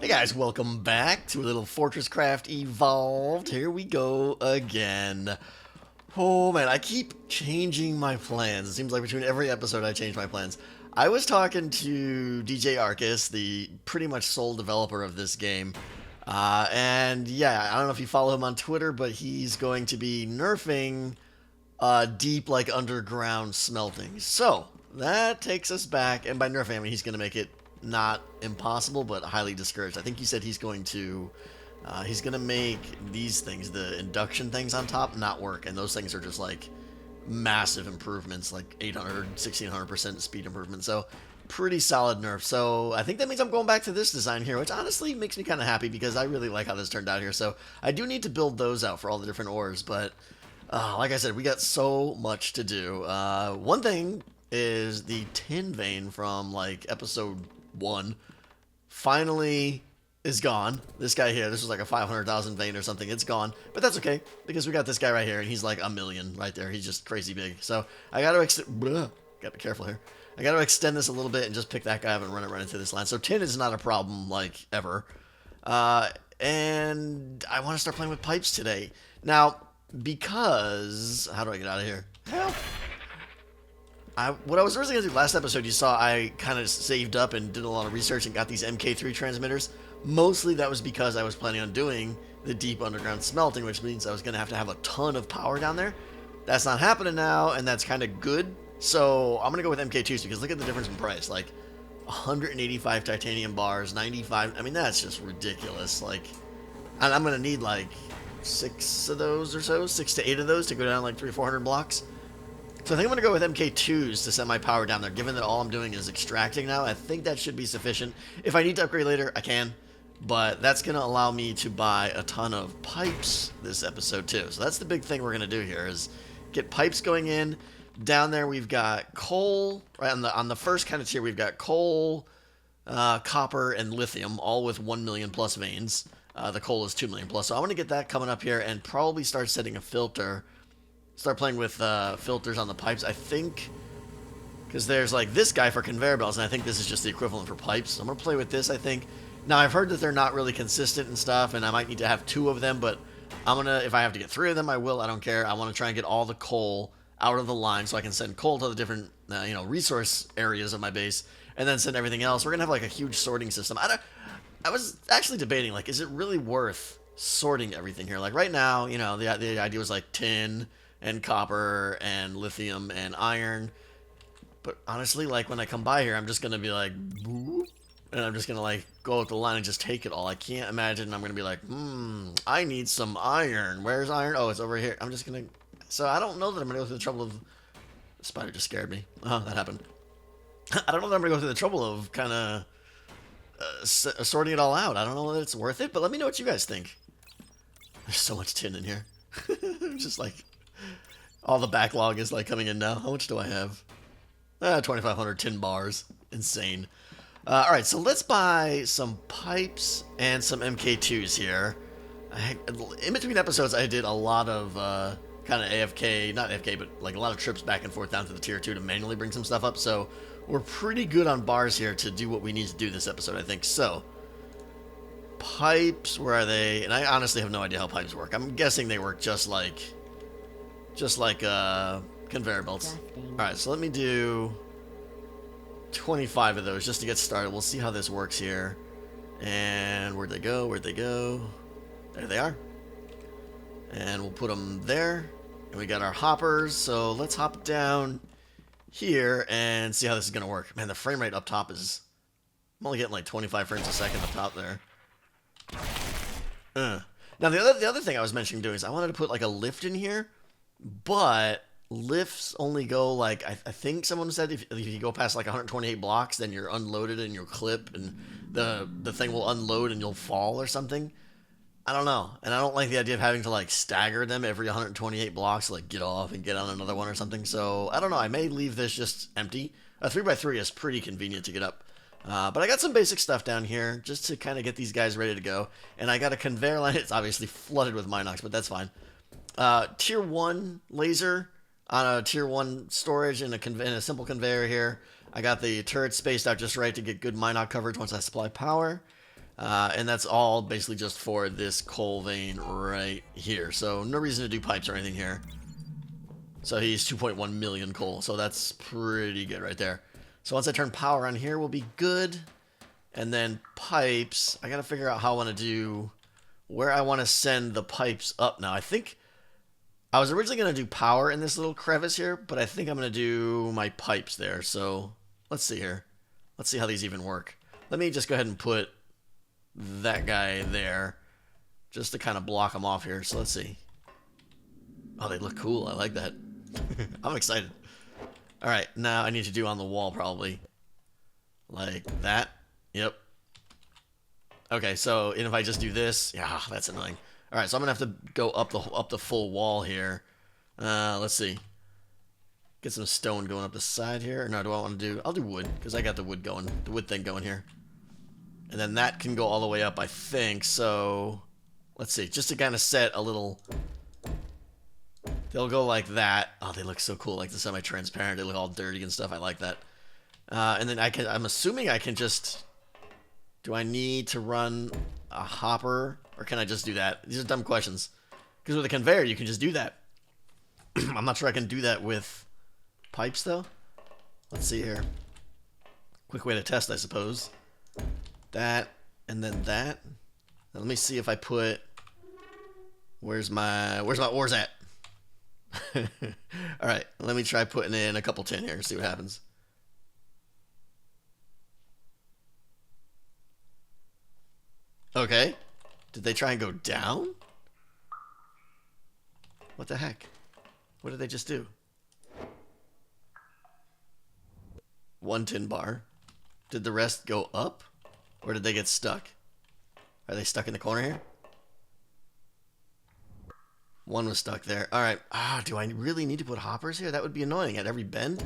Hey guys, welcome back to a little Fortresscraft Evolved. Here we go again. Oh man, I keep changing my plans. It seems like between every episode I change my plans. I was talking to DJ Arcus, the pretty much sole developer of this game. And yeah, I don't know if you follow him on Twitter, but he's going to be nerfing deep, like underground smelting. So that takes us back, and by nerfing, I mean he's going to make it not impossible, but highly discouraged. I think he said he's going to make these things, the induction things on top, not work, and those things are just like massive improvements, like 800, 1600% speed improvement. So pretty solid nerf. So I think that means I'm going back to this design here, which honestly makes me kind of happy because I really like how this turned out here. So I do need to build those out for all the different ores, but like I said, we got so much to do. One thing is the tin vein from like episode 1 finally is gone. This guy here, this was like a 500,000 vein or something. It's gone, but that's okay because we got this guy right here, and he's like a million right there. He's just crazy big. So I got to gotta be careful here. I got to extend this a little bit and just pick that guy up and run it right into this line. So tin is not a problem like ever. And I want to start playing with pipes today. Now, because how do I get out of here? Help! What I was originally going to do last episode, you saw I kind of saved up and did a lot of research and got these MK3 transmitters. Mostly that was because I was planning on doing the deep underground smelting, which means I was going to have a ton of power down there. That's not happening now, and that's kind of good. So I'm going to go with MK2s because look at the difference in price. Like 185 titanium bars, 95. I mean, that's just ridiculous. Like, and I'm going to need like 6 of those or so, 6 to 8 of those to go down like 300 or 400 blocks. So I think I'm going to go with MK2s to send my power down there. Given that all I'm doing is extracting now, I think that should be sufficient. If I need to upgrade later, I can. But that's going to allow me to buy a ton of pipes this episode too. So that's the big thing we're going to do here is get pipes going in. Down there we've got coal. Right on the first kind of tier we've got coal, copper, and lithium, all with 1 million plus veins. The coal is 2 million plus. So I want to get that coming up here and probably start setting a filter. Start playing with filters on the pipes, I think, because there's like this guy for conveyor belts, and I think this is just the equivalent for pipes. So I'm going to play with this, I think. Now, I've heard that they're not really consistent and stuff, and I might need to have 2 of them, but I'm going to, if I have to get 3 of them, I will. I don't care. I want to try and get all the coal out of the line so I can send coal to the different, resource areas of my base, and then send everything else. We're going to have like a huge sorting system. I was actually debating, like, is it really worth sorting everything here? Like, right now, the idea was like tin and copper and lithium and iron, but honestly, like when I come by here, I'm just gonna be like boop, and I'm just gonna like go up the line and just take it all. I can't imagine I'm gonna be like I need some iron. Where's iron? Oh, it's over here. I'm just gonna, so I don't know that I'm gonna go through the trouble of, the spider just scared me. Oh, that happened. I don't know that I'm gonna go through the trouble of kind of sorting it all out. I don't know that it's worth it, but let me know what you guys think. There's so much tin in here. Just like all the backlog is like coming in now. How much do I have? 2,500 tin bars. Insane. Alright, so let's buy some pipes and some MK2s here. In between episodes, I did a lot of kind of AFK, not AFK, but like a lot of trips back and forth down to the tier 2 to manually bring some stuff up. So we're pretty good on bars here to do what we need to do this episode, I think. So, pipes, where are they? And I honestly have no idea how pipes work. I'm guessing they work just like conveyor belts. Alright, so let me do 25 of those just to get started. We'll see how this works here. And where'd they go? Where'd they go? There they are. And we'll put them there. And we got our hoppers. So let's hop down here and see how this is going to work. Man, the frame rate up top is, I'm only getting like 25 frames a second up top there. Now, the other thing I was mentioning doing is I wanted to put like a lift in here. But lifts only go like, I think someone said if you go past like 128 blocks, then you're unloaded and you'll clip and the thing will unload and you'll fall or something. I don't know. And I don't like the idea of having to like stagger them every 128 blocks, like get off and get on another one or something. So I don't know. I may leave this just empty. A 3x3 is pretty convenient to get up. But I got some basic stuff down here just to kind of get these guys ready to go. And I got a conveyor line. It's obviously flooded with Minox, but that's fine. Tier 1 laser on a tier 1 storage in a simple conveyor here. I got the turret spaced out just right to get good Minox coverage once I supply power. And that's all basically just for this coal vein right here. So no reason to do pipes or anything here. So he's 2.1 million coal. So that's pretty good right there. So once I turn power on here, we'll be good. And then pipes, I got to figure out how I want to do, where I want to send the pipes up now. I think I was originally going to do power in this little crevice here, but I think I'm going to do my pipes there. So let's see here. Let's see how these even work. Let me just go ahead and put that guy there just to kind of block them off here. So let's see. Oh, they look cool. I like that. I'm excited. All right, now I need to do on the wall probably like that. Yep. Okay, so and if I just do this, yeah, that's annoying. All right, so I'm gonna have to go up the full wall here. Let's see. Get some stone going up the side here. No, do I want to do? I'll do wood because I got the wood going, the wood thing going here. And then that can go all the way up, I think. So let's see, just to kind of set a little. They'll go like that. Oh, they look so cool, like the semi-transparent. They look all dirty and stuff. I like that. And then I'm assuming I can just. Do I need to run a hopper, or can I just do that? These are dumb questions. Because with a conveyor, you can just do that. I'm not sure I can do that with pipes, though. Let's see here. Quick way to test, I suppose. That, and then that. Now, let me see if I put. Where's my ores at? All right, let me try putting in a couple tin here and see what happens. Okay. Did they try and go down? What the heck? What did they just do? One tin bar. Did the rest go up? Or did they get stuck? Are they stuck in the corner here? One was stuck there. Alright. Ah, do I really need to put hoppers here? That would be annoying at every bend.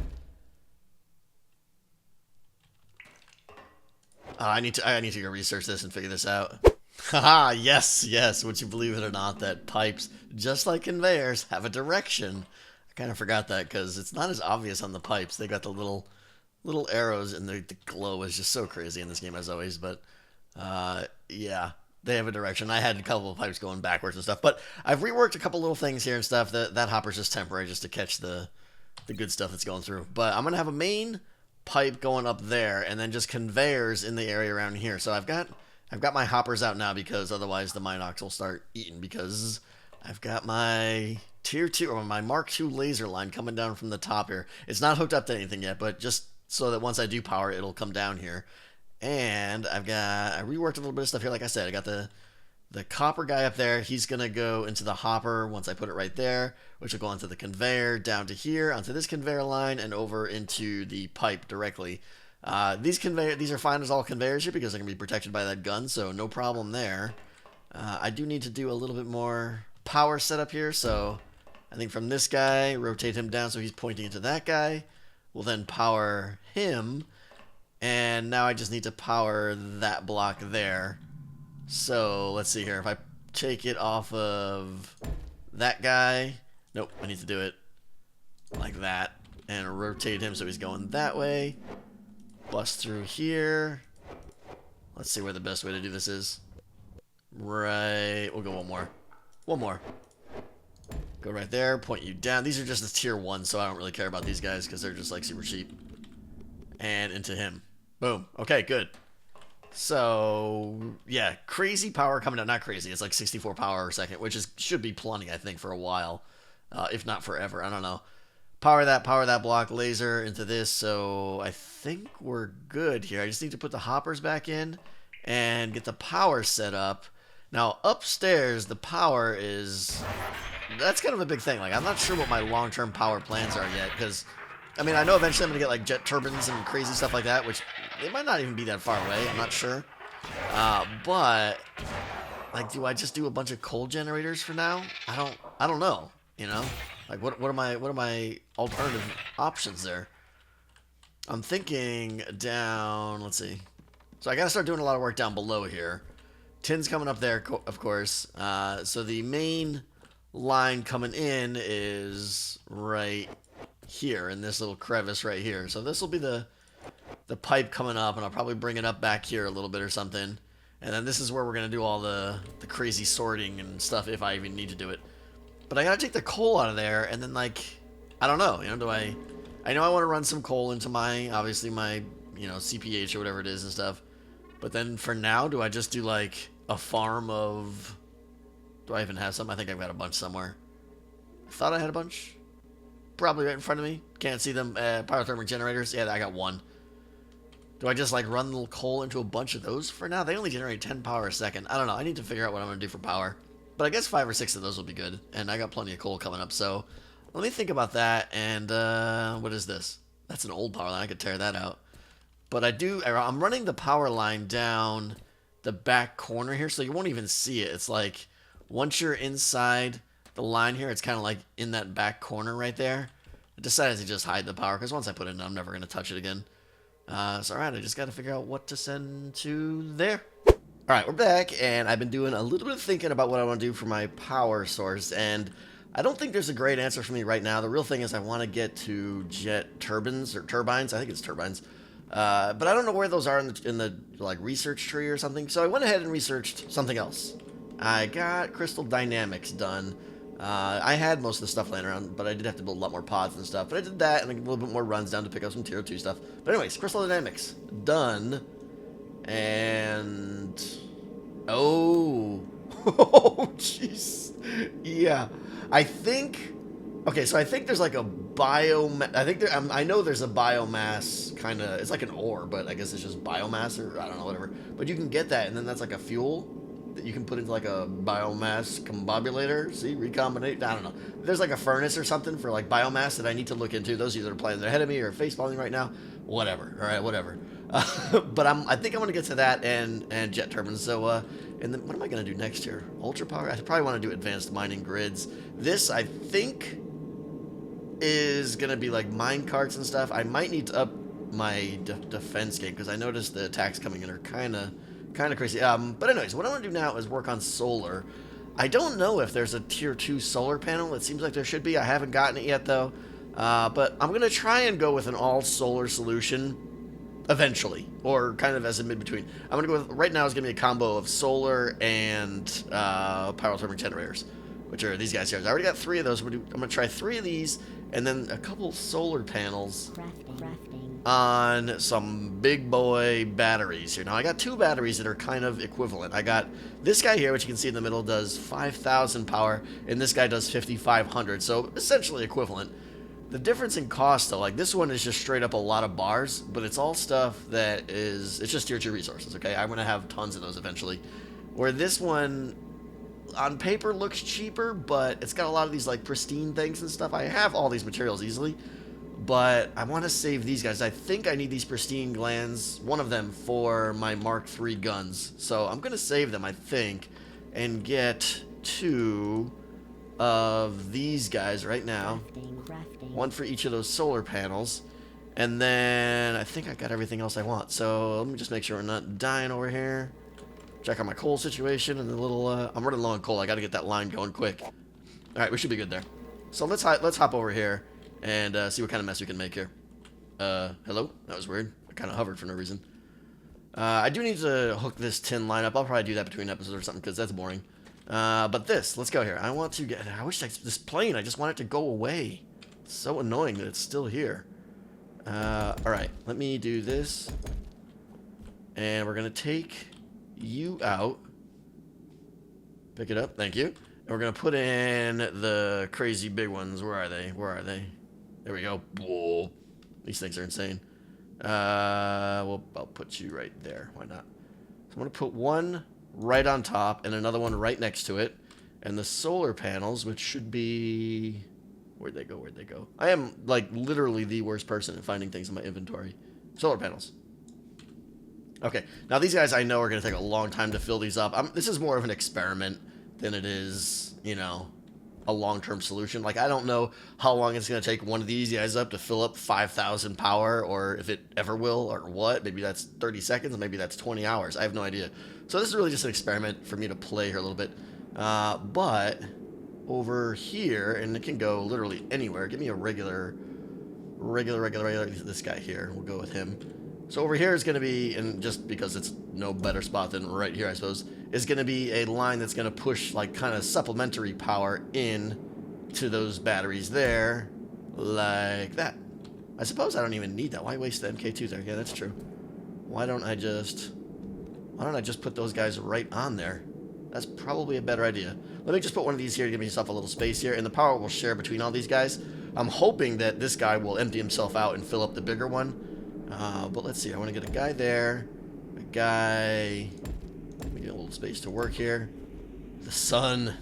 I need to go research this and figure this out. Haha, yes, yes. Would you believe it or not that pipes, just like conveyors, have a direction? I kind of forgot that because it's not as obvious on the pipes. They got the little arrows, and the glow is just so crazy in this game as always. But yeah, they have a direction. I had a couple of pipes going backwards and stuff, but I've reworked a couple little things here and stuff. That hopper's just temporary, just to catch the good stuff that's going through. But I'm gonna have a main pipe going up there, and then just conveyors in the area around here. So I've got my hoppers out now because otherwise the Minox will start eating, because I've got my tier 2 or my Mark II laser line coming down from the top here. It's not hooked up to anything yet, but just so that once I do power, it'll come down here. And I reworked a little bit of stuff here. Like I said, I got the copper guy up there. He's going to go into the hopper once I put it right there, which will go onto the conveyor, down to here, onto this conveyor line, and over into the pipe directly. These are fine as all conveyors here because they're going to be protected by that gun, so no problem there. I do need to do a little bit more power setup here, so I think from this guy, rotate him down so he's pointing into that guy. We'll then power him, and now I just need to power that block there. So let's see here. If I take it off of that guy, nope, I need to do it like that and rotate him so he's going that way. Bust through here. Let's see where the best way to do this is. Right, we'll go one more. One more. Go right there, point you down. These are just the tier 1, so I don't really care about these guys because they're just like super cheap. And into him. Boom. Okay, good. So, yeah, crazy power coming out. Not crazy, it's like 64 power a second, which should be plenty, I think, for a while. If not forever, I don't know. Power that block, laser into this, so I think we're good here. I just need to put the hoppers back in and get the power set up. Now, upstairs, the power that's kind of a big thing. Like, I'm not sure what my long-term power plans are yet, because, I mean, I know eventually I'm going to get, like, jet turbines and crazy stuff like that, which it might not even be that far away. I'm not sure. But, like, do I just do a bunch of coal generators for now? I don't know, you know? Like, what are my alternative options there? I'm thinking down, let's see. So I got to start doing a lot of work down below here. Tin's coming up there, of course. So the main line coming in is right here in this little crevice right here. So this will be the pipe coming up, and I'll probably bring it up back here a little bit or something. And then this is where we're going to do all the crazy sorting and stuff if I even need to do it. But I got to take the coal out of there, and then, like, I don't know. You know, I know I want to run some coal into my, obviously, my, you know, CPH or whatever it is and stuff. But then for now, do I just do, like, a farm of... Do I even have some? I think I've got a bunch somewhere. I thought I had a bunch. Probably right in front of me. Can't see them. Pyrothermic generators. Yeah, I got one. Do I just, like, run the coal into a bunch of those for now? They only generate 10 power a second. I don't know. I need to figure out what I'm going to do for power. But I guess 5 or 6 of those will be good. And I got plenty of coal coming up, so... Let me think about that, and, what is this? That's an old power line. I could tear that out. But I'm running the power line down the back corner here, so you won't even see it. It's like, once you're inside the line here, it's kind of like in that back corner right there. I decided to just hide the power, because once I put it in, I'm never going to touch it again. So, alright, I just got to figure out what to send to there. Alright, we're back, and I've been doing a little bit of thinking about what I want to do for my power source, and I don't think there's a great answer for me right now. The real thing is I want to get to jet turbines, or turbines. I think it's turbines. But I don't know where those are in the like research tree or something. So I went ahead and researched something else. I got crystal dynamics done. I had most of the stuff laying around, but I did have to build a lot more pods and stuff. But I did that and a little bit more runs down to pick up some tier 2 stuff. But anyways, crystal dynamics done. And oh, oh jeez, yeah. I think, okay, so I think there's like a biomass, I know there's a biomass kind of, it's like an ore, but I guess it's just biomass or I don't know, whatever. But you can get that, and then that's like a fuel that you can put into like a biomass combobulator, see, recombinate, I don't know. There's like a furnace or something for like biomass that I need to look into. Those either are playing ahead of me or face-palming right now, whatever, all right, whatever. But I think I'm going to get to that and jet turbines, so, and then what am I going to do next year? Ultra power? I probably want to do advanced mining grids. This, I think, is going to be like mine carts and stuff. I might need to up my defense game because I noticed the attacks coming in are kind of crazy. But anyways, what I want to do now is work on solar. I don't know if there's a tier 2 solar panel. It seems like there should be. I haven't gotten it yet, though. But I'm going to try and go with an all-solar solution eventually, or kind of as a mid-between. I'm going to go with, right now is going to be a combo of solar and pyrothermic generators, which are these guys here. I already got 3 of those. I'm going to try 3 of these, and then a couple solar panels on some big boy batteries here. Now, I got 2 batteries that are kind of equivalent. I got this guy here, which you can see in the middle, does 5,000 power, and this guy does 5,500, so essentially equivalent. The difference in cost, though, like this one is just straight up a lot of bars, but it's all stuff that is, it's just tier 2 resources, okay? I'm going to have tons of those eventually. Where this one, on paper, looks cheaper, but it's got a lot of these, like, pristine things and stuff. I have all these materials easily, but I want to save these guys. I think I need these pristine glands, one of them, for my Mark III guns. So I'm going to save them, I think, and get 2 of these guys right now. One for each of those solar panels. And then I think I got everything else I want. So let me just make sure we're not dying over here. Check on my coal situation and the little... I'm running low on coal. I got to get that line going quick. Alright, we should be good there. So let's hop over here and see what kind of mess we can make here. Hello? That was weird. I kind of hovered for no reason. I do need to hook this tin line up. I'll probably do that between episodes or something because that's boring. But let's go here. I want to get... I wish this plane, I just want it to go away. It's so annoying that it's still here. Alright, let me do this. And we're going to take you out. Pick it up, thank you. And we're going to put in the crazy big ones. Where are they? Where are they? There we go. Whoa. These things are insane. Well, I'll put you right there. Why not? So I'm going to put one right on top and another one right next to it. And the solar panels, which should be... Where'd they go? Where'd they go? I am, like, literally the worst person at finding things in my inventory. Solar panels. Okay. Now, these guys I know are going to take a long time to fill these up. This is more of an experiment than it is, you know, a long-term solution. Like, I don't know how long it's going to take one of these guys up to fill up 5,000 power, or if it ever will, or what. Maybe that's 30 seconds, maybe that's 20 hours. I have no idea. So this is really just an experiment for me to play here a little bit. But... over here, and it can go literally anywhere. Give me a regular, this guy here. We'll go with him. So over here is going to be, and just because it's no better spot than right here, I suppose, is going to be a line that's going to push like kind of supplementary power in to those batteries there, like that. I suppose I don't even need that. Why waste the MK2 there? Yeah, that's true. Why don't I just put those guys right on there? That's probably a better idea. Let me just put one of these here to give myself a little space here, and the power will share between all these guys. I'm hoping that this guy will empty himself out and fill up the bigger one. But let's see. I want to get a guy there. A guy. Let me get a little space to work here. The sun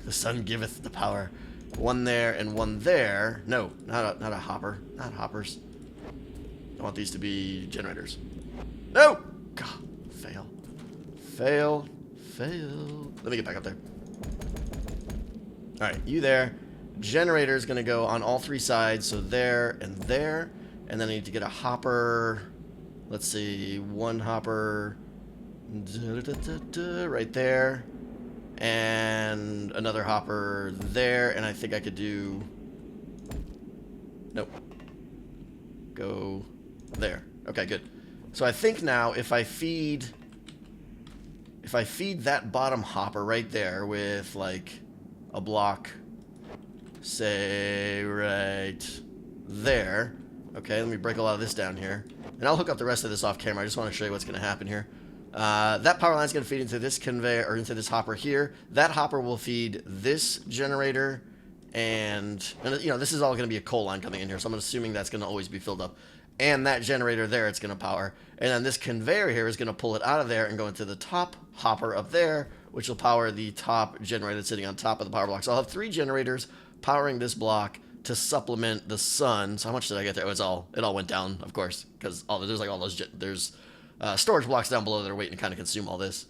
giveth the power. One there and one there. No, not a hopper. Not hoppers. I want these to be generators. No! God, fail. Fail. Fail. Let me get back up there. Alright, you there. Generator is going to go on all three sides. So there and there. And then I need to get a hopper. Let's see. One hopper. Right there. And another hopper there. And I think I could do... Nope. Go there. Okay, good. So I think now if I feed that bottom hopper right there with like a block, say right there. Okay, let me break a lot of this down here. And I'll hook up the rest of this off camera. I just want to show you what's going to happen here. That power line is going to feed into this conveyor, or into this hopper here. That hopper will feed this generator, and you know, this is all going to be a coal line coming in here, so I'm assuming that's going to always be filled up. And that generator there, it's going to power. And then this conveyor here is going to pull it out of there and go into the top hopper up there, which will power the top generator sitting on top of the power block. So I'll have 3 generators powering this block to supplement the sun. So how much did I get there? It all went down, of course, because there's like all those there's storage blocks down below that are waiting to kind of consume all this.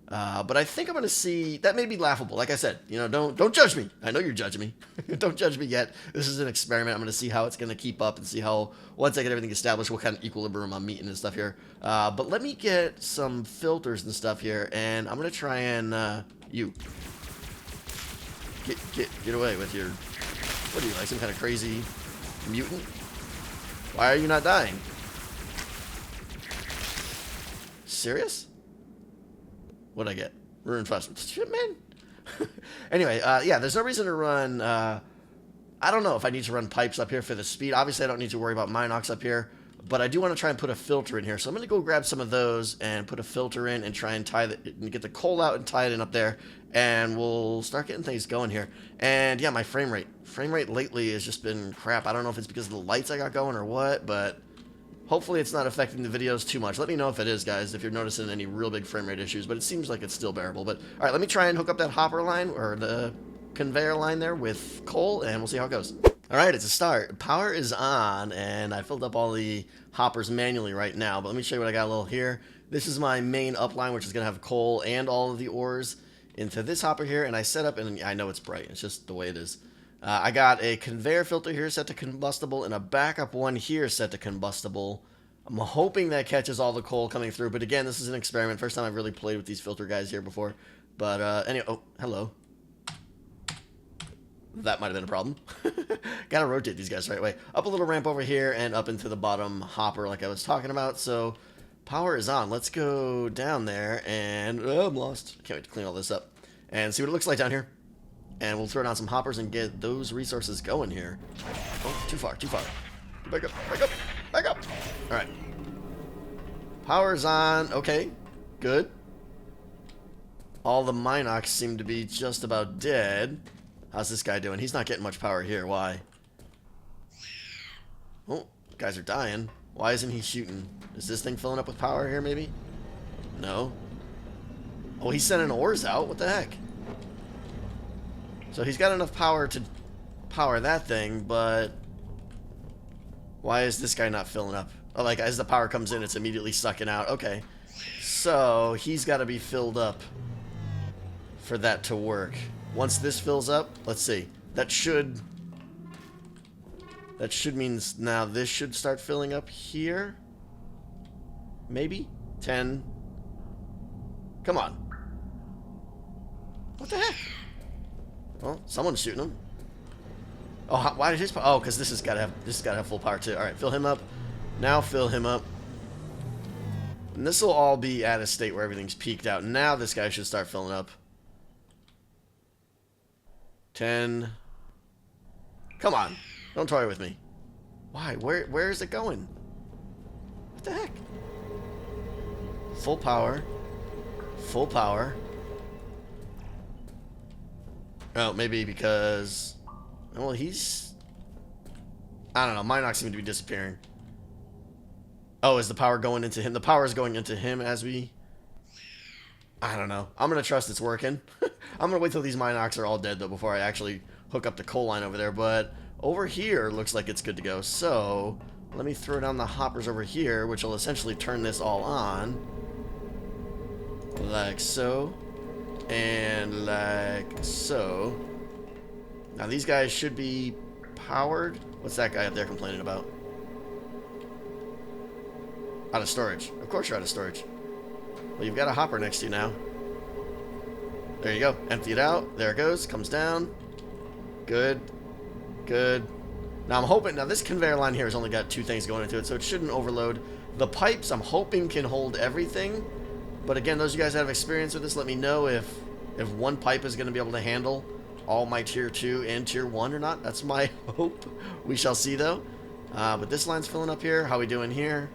But I think I'm going to see... That may be laughable. Like I said, you know, don't judge me. I know you're judging me. Don't judge me yet. This is an experiment. I'm going to see how it's going to keep up and see how, once I get everything established, what kind of equilibrium I'm meeting and stuff here. But let me get some filters and stuff here, and I'm going to try and... you. Get away with your... What are you, like some kind of crazy mutant? Why are you not dying? Serious? What'd I get? Ruined Fast. Shit, man. Anyway, yeah, there's no reason to run... I don't know if I need to run pipes up here for the speed. Obviously, I don't need to worry about Minox up here. But I do want to try and put a filter in here. So I'm going to go grab some of those and put a filter in and try and get the coal out and tie it in up there. And we'll start getting things going here. And yeah, my frame rate. Frame rate lately has just been crap. I don't know if it's because of the lights I got going or what, but... Hopefully it's not affecting the videos too much. Let me know if it is, guys, if you're noticing any real big frame rate issues, but it seems like it's still bearable. But, all right, let me try and hook up that hopper line, or the conveyor line there with coal, and we'll see how it goes. All right, it's a start. Power is on, and I filled up all the hoppers manually right now, but let me show you what I got a little here. This is my main upline, which is going to have coal and all of the ores into this hopper here, and I set up, and I know it's bright. It's just the way it is. I got a conveyor filter here set to combustible and a backup one here set to combustible. I'm hoping that catches all the coal coming through, but again, this is an experiment. First time I've really played with these filter guys here before. But anyway, oh, hello. That might have been a problem. Gotta rotate these guys the right way. Up a little ramp over here and up into the bottom hopper like I was talking about. So power is on. Let's go down there and... Oh, I'm lost. Can't wait to clean all this up and see what it looks like down here. And we'll throw down some hoppers and get those resources going here. Oh, too far, too far. Back up, back up, back up. All right. Power's on. Okay, good. All the Minox seem to be just about dead. How's this guy doing? He's not getting much power here. Why? Oh, guys are dying. Why isn't he shooting? Is this thing filling up with power here, maybe? No. Oh, he's sending ores out. What the heck? So he's got enough power to power that thing, but why is this guy not filling up? Oh, like as the power comes in, it's immediately sucking out. Okay. So he's got to be filled up for that to work. Once this fills up, let's see. That should mean now this should start filling up here. Maybe 10. Come on. What the heck? Well, someone's shooting him. Oh, why did his... Oh, because this has got to have full power too. All right, fill him up. Now fill him up. And this will all be at a state where everything's peaked out. Now this guy should start filling up. 10. Come on. Don't toy with me. Why? Where is it going? What the heck? Full power. Full power. Oh, maybe because... Well, he's... I don't know. Minox seem to be disappearing. Oh, is the power going into him? The power is going into him as we... I don't know. I'm going to trust it's working. I'm going to wait till these Minox are all dead, though, before I actually hook up the coal line over there. But over here looks like it's good to go. So, let me throw down the hoppers over here, which will essentially turn this all on. Like so. And like so. Now, these guys should be powered. What's that guy up there complaining about? Out of storage. Of course you're out of storage. Well, you've got a hopper next to you now. There you go. Empty it out. There it goes. Comes down. Good. Good. Now I'm hoping... Now this conveyor line here has only got 2 things going into it, so it shouldn't overload. The pipes I'm hoping can hold everything. But again, those of you guys that have experience with this, let me know if one pipe is going to be able to handle all my tier 2 and tier 1 or not. That's my hope. We shall see, though. But this line's filling up here. How we doing here?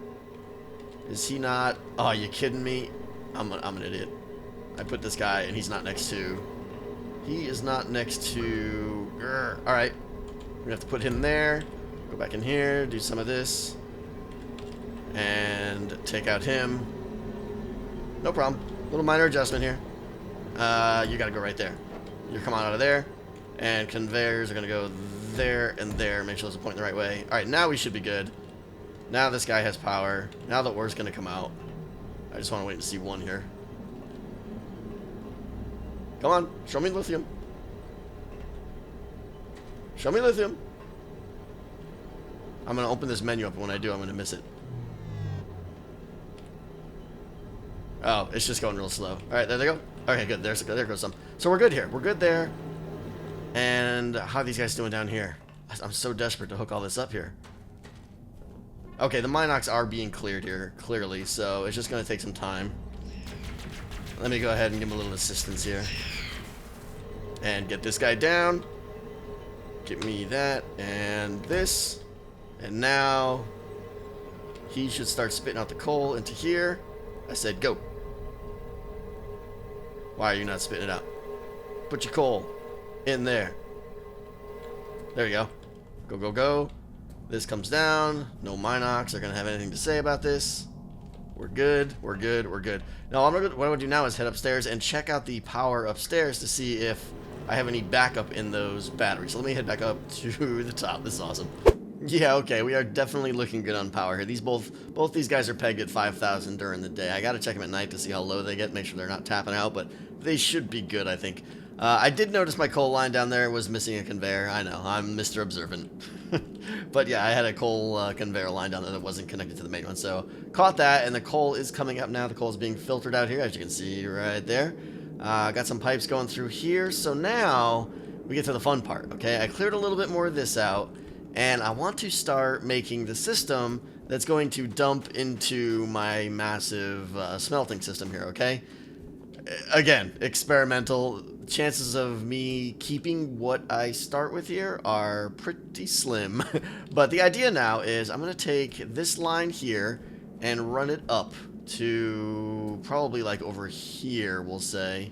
Is he not... Oh, you kidding me? I'm an idiot. I put this guy, and he's not next to... He is not next to... Alright. We're going to have to put him there. Go back in here. Do some of this. And take out him. No problem. Little minor adjustment here. You got to go right there. You're coming out of there. And conveyors are going to go there and there. Make sure there's a point in the right way. Alright, now we should be good. Now this guy has power. Now the ore's going to come out. I just want to wait and see one here. Come on. Show me lithium. Show me lithium. I'm going to open this menu up, and when I do, I'm going to miss it. Oh, it's just going real slow. Alright, there they go. Okay, good. There goes some. So we're good here. We're good there. And how are these guys doing down here? I'm so desperate to hook all this up here. Okay, the Minox are being cleared here, clearly, so it's just going to take some time. Let me go ahead and give him a little assistance here. And get this guy down. Get me that and this. And now he should start spitting out the coal into here. I said go. Why are you not spitting it out? Put your coal in there. There you go. Go, go, go. This comes down. No Minox are going to have anything to say about this. We're good. We're good. We're good. Now, what I'm going to do now is head upstairs and check out the power upstairs to see if I have any backup in those batteries. So let me head back up to the top. This is awesome. Yeah, okay. We are definitely looking good on power here. These both these guys are pegged at 5,000 during the day. I got to check them at night to see how low they get, make sure they're not tapping out, but they should be good, I think. I did notice my coal line down there was missing a conveyor. I know, I'm Mr. Observant. But yeah, I had a coal conveyor line down there that wasn't connected to the main one. So caught that, and the coal is coming up now. The coal is being filtered out here, as you can see right there. Got some pipes going through here. So now we get to the fun part, okay? I cleared a little bit more of this out, and I want to start making the system that's going to dump into my massive smelting system here, okay? Again, experimental. Chances of me keeping what I start with here are pretty slim. But the idea now is I'm going to take this line here and run it up to probably like over here, we'll say.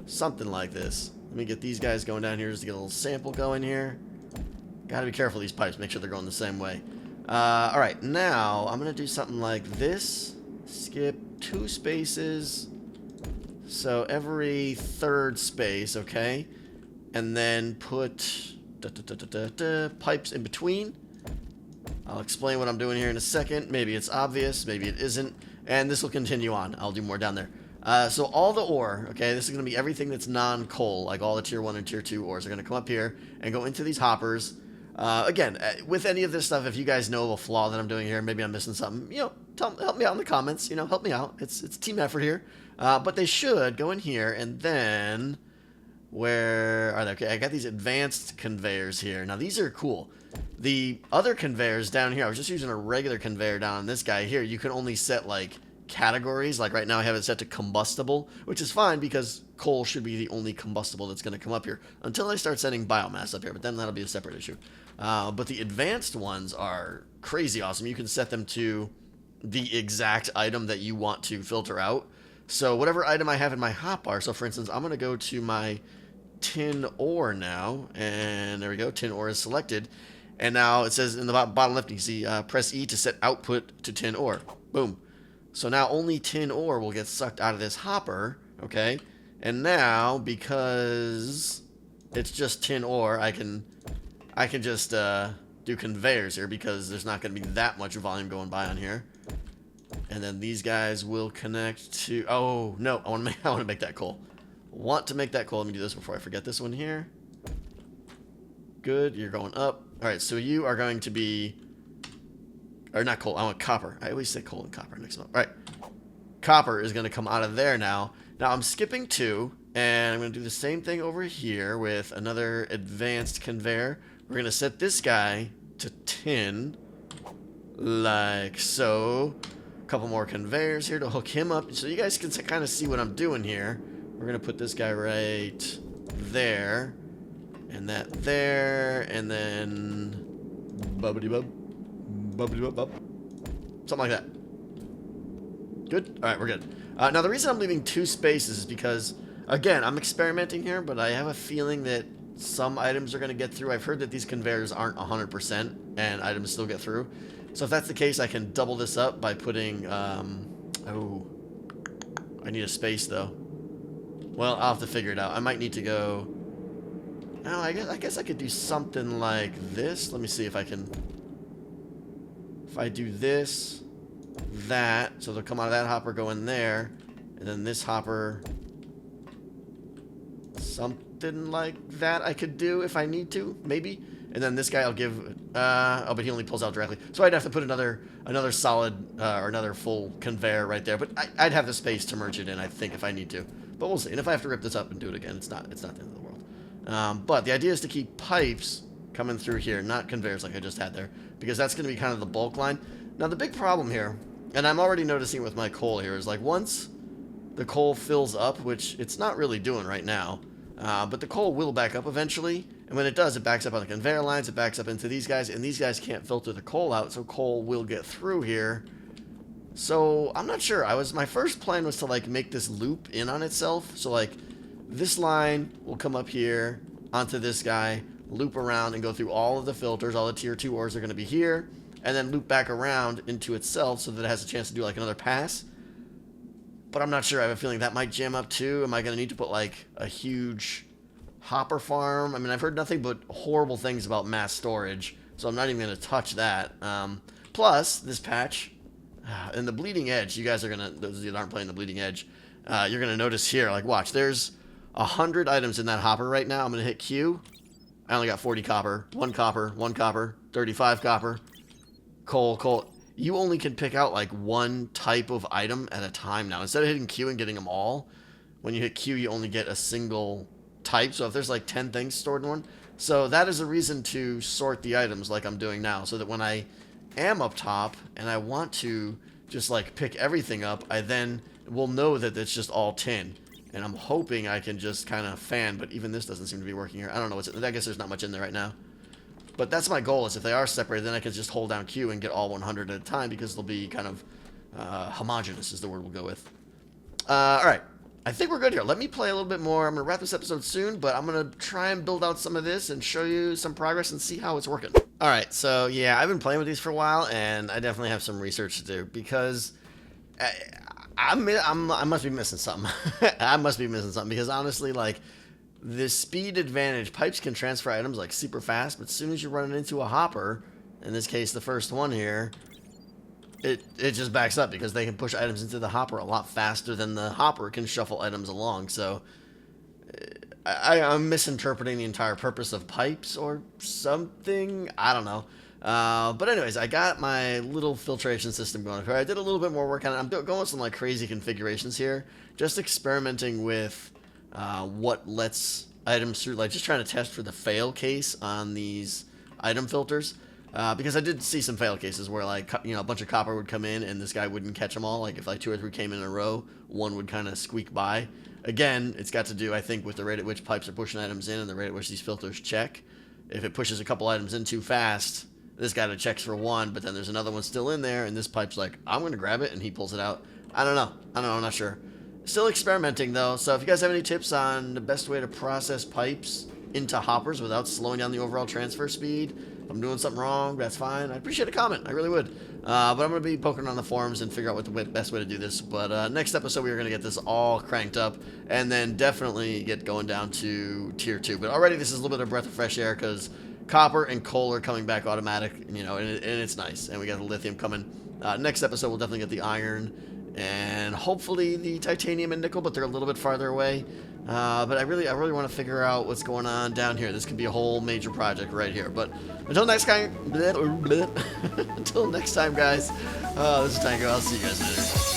Something like this. Let me get these guys going down here just to get a little sample going here. Gotta be careful with these pipes. Make sure they're going the same way. Alright, now I'm going to do something like this. Skip 2 spaces. So every 3rd space, okay? And then put pipes in between. I'll explain what I'm doing here in a second. Maybe it's obvious, maybe it isn't. And this will continue on. I'll do more down there. So all the ore, okay, this is going to be everything that's non-coal, like all the tier 1 and tier 2 ores are going to come up here and go into these hoppers. Again, with any of this stuff, if you guys know of a flaw that I'm doing here, maybe I'm missing something, you know, help me out in the comments, you know, help me out. It's a team effort here. But they should go in here, and then where are they? Okay, I got these advanced conveyors here. Now, these are cool. The other conveyors down here, I was just using a regular conveyor down on this guy here. You can only set, like, categories. Like right now I have it set to combustible, which is fine because coal should be the only combustible that's going to come up here until I start setting biomass up here, but then that'll be a separate issue. But the advanced ones are crazy awesome. You can set them to the exact item that you want to filter out. So whatever item I have in my hotbar, so for instance, I'm going to go to my tin ore now, and there we go, tin ore is selected. And now it says in the bottom left, you can see press E to set output to tin ore. Boom. So now only tin ore will get sucked out of this hopper, okay? And now, because it's just tin ore, I can just do conveyors here because there's not going to be that much volume going by on here. And then these guys will connect to... Oh, no, I want to make that coal. Want to make that coal. Let me do this before I forget this one here. Good, you're going up. Alright, so you are going to be... Or not coal, I want copper. I always say coal and copper next month. Alright, copper is going to come out of there now. Now I'm skipping 2, and I'm going to do the same thing over here with another advanced conveyor. We're going to set this guy to tin, like so. A couple more conveyors here to hook him up, so you guys can kind of see what I'm doing here. We're going to put this guy right there. And that there, and then bubbity-bub, bubbity-bub-bub. Something like that. Good? Alright, we're good. Now, the reason I'm leaving 2 spaces is because, again, I'm experimenting here, but I have a feeling that some items are going to get through. I've heard that these conveyors aren't 100%, and items still get through. So if that's the case, I can double this up by putting, oh, I need a space, though. Well, I'll have to figure it out. I might need to go... Oh, I guess I could do something like this. Let me see if I can... If I do this, that, so they'll come out of that hopper, go in there, and then this hopper... Something like that I could do if I need to, maybe. And then this guy I'll give... oh, but he only pulls out directly. So I'd have to put another solid, or another full conveyor right there. But I'd have the space to merge it in, I think, if I need to. But we'll see. And if I have to rip this up and do it again, it's not the end of the world. But the idea is to keep pipes coming through here, not conveyors like I just had there, because that's going to be kind of the bulk line. Now, the big problem here, and I'm already noticing with my coal here, is like once the coal fills up, which it's not really doing right now, but the coal will back up eventually, and when it does, it backs up on the conveyor lines, it backs up into these guys, and these guys can't filter the coal out, so coal will get through here. So, I'm not sure. My first plan was to, like, make this loop in on itself, so, like, this line will come up here onto this guy, loop around and go through all of the filters. All the tier 2 ores are going to be here, and then loop back around into itself so that it has a chance to do like another pass. But I'm not sure. I have a feeling that might jam up too. Am I going to need to put like a huge hopper farm? I mean, I've heard nothing but horrible things about mass storage, so I'm not even going to touch that. Plus, this patch, and the bleeding edge, you guys are going to, those of you that aren't playing the bleeding edge, you're going to notice here, like watch, there's 100 items in that hopper right now. I'm going to hit Q. I only got 40 copper, 1 copper, 1 copper, 35 copper, coal. You only can pick out like one type of item at a time now. Instead of hitting Q and getting them all, when you hit Q, you only get a single type. So if there's like 10 things stored in one. So that is a reason to sort the items like I'm doing now. So that when I am up top and I want to just like pick everything up, I then will know that it's just all tin. And I'm hoping I can just kind of fan, but even this doesn't seem to be working here. I don't know what's in, I guess there's not much in there right now. But that's my goal, is if they are separated, then I can just hold down Q and get all 100 at a time, because they'll be kind of homogeneous is the word we'll go with. Alright, I think we're good here. Let me play a little bit more. I'm going to wrap this episode soon, but I'm going to try and build out some of this and show you some progress and see how it's working. Alright, so yeah, I've been playing with these for a while, and I definitely have some research to do, because... I must be missing something. I must be missing something, because honestly, like, the speed advantage, pipes can transfer items like super fast, but as soon as you run it into a hopper, in this case the first one here, it just backs up, because they can push items into the hopper a lot faster than the hopper can shuffle items along. So I'm misinterpreting the entire purpose of pipes or something. I don't know. But anyways, I got my little filtration system going here. I did a little bit more work on it. I'm going with some like crazy configurations here, just experimenting with what lets items through, like just trying to test for the fail case on these item filters. Because I did see some fail cases where, like, you know, a bunch of copper would come in and this guy wouldn't catch them all. Like, if like 2 or 3 came in a row, one would kind of squeak by. Again, it's got to do, I think, with the rate at which pipes are pushing items in and the rate at which these filters check. If it pushes a couple items in too fast, this guy checks for one, but then there's another one still in there, and this pipe's like, I'm going to grab it, and he pulls it out. I don't know. I'm not sure. Still experimenting, though, so if you guys have any tips on the best way to process pipes into hoppers without slowing down the overall transfer speed, if I'm doing something wrong, that's fine. I'd appreciate a comment. I really would. But I'm going to be poking on the forums and figure out what the best way to do this. But next episode, we are going to get this all cranked up and then definitely get going down to Tier 2. But already this is a little bit of breath of fresh air because copper and coal are coming back automatic, you know, and it's nice. And we got the lithium coming. Next episode, we'll definitely get the iron and hopefully the titanium and nickel, but they're a little bit farther away. But I really want to figure out what's going on down here. This could be a whole major project right here. But until next time, until next time, guys. This is Tango. I'll see you guys later.